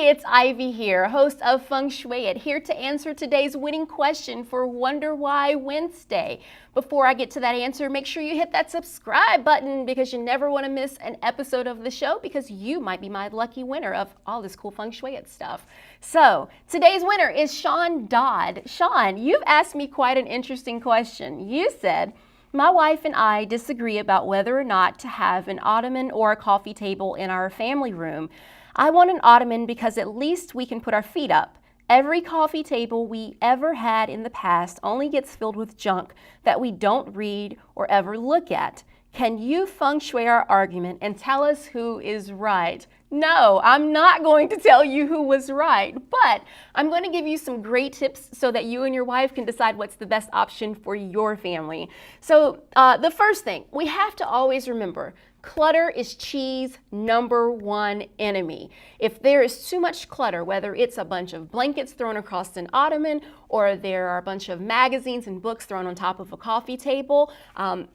it's Ivy here, host of Feng Shui It, here to answer today's winning question for Wonder Why Wednesday. Before I get to that answer, make sure you hit that subscribe button because you never want to miss an episode of the show because you might be my lucky winner of all this cool Feng Shui It stuff. So, today's winner is Sean Dodd. Sean, you've asked me quite an interesting question. You said, my wife and I disagree about whether or not to have an ottoman or a coffee table in our family room. I want an ottoman because at least we can put our feet up. Every coffee table we ever had in the past only gets filled with junk that we don't read or ever look at. Can you feng shui our argument and tell us who is right? No, I'm not going to tell you who was right, but I'm going to give you some great tips so that you and your wife can decide what's the best option for your family. So the first thing, we have to always remember, clutter is Chi's #1 enemy. If there is too much clutter, whether it's a bunch of blankets thrown across an ottoman or there are a bunch of magazines and books thrown on top of a coffee table,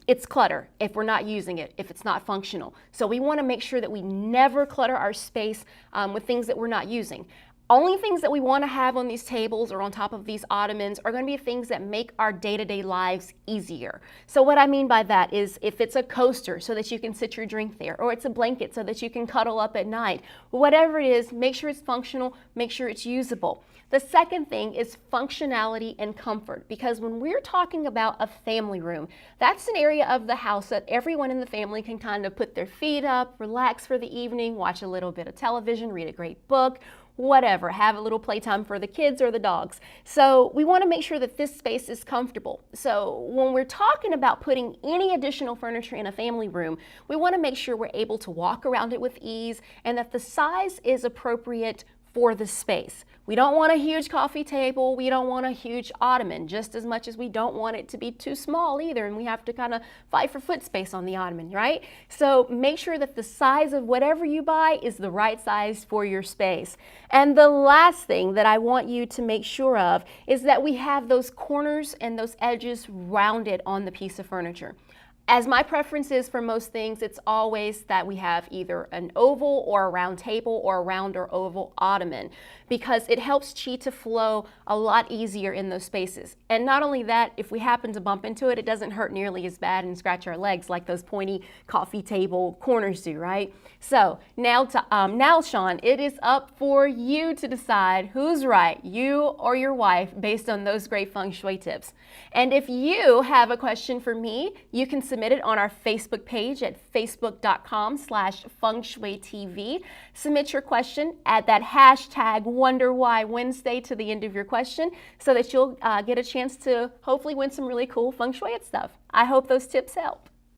it's clutter if we're not using it, if it's not functional. So we want to make sure that we never clutter our space with things that we're not using. Only things that we want to have on these tables or on top of these ottomans are going to be things that make our day-to-day lives easier. So what I mean by that is if it's a coaster so that you can sit your drink there, or it's a blanket so that you can cuddle up at night, whatever it is, make sure it's functional, make sure it's usable. The second thing is functionality and comfort, because when we're talking about a family room, that's an area of the house that everyone in the family can kind of put their feet up, relax for the evening, watch a little bit of television, read a great book, whatever, have a little playtime for the kids or the dogs. So we want to make sure that this space is comfortable. So when we're talking about putting any additional furniture in a family room, we want to make sure we're able to walk around it with ease and that the size is appropriate for the space. We don't want a huge coffee table, we don't want a huge ottoman, just as much as we don't want it to be too small either, and we have to kind of fight for foot space on the ottoman, right? So make sure that the size of whatever you buy is the right size for your space. And the last thing that I want you to make sure of is that we have those corners and those edges rounded on the piece of furniture. As my preference is for most things, it's always that we have either an oval or a round table or a round or oval ottoman because it helps Chi to flow a lot easier in those spaces. And not only that, if we happen to bump into it, it doesn't hurt nearly as bad and scratch our legs like those pointy coffee table corners do, right? So now, Sean, it is up for you to decide who's right, you or your wife, based on those great feng shui tips. And if you have a question for me, you can submit it on our Facebook page at facebook.com/FengShuiTV. Submit your question, add that hashtag WonderWhyWednesday to the end of your question so that you'll get a chance to hopefully win some really cool Feng Shui stuff. I hope those tips help.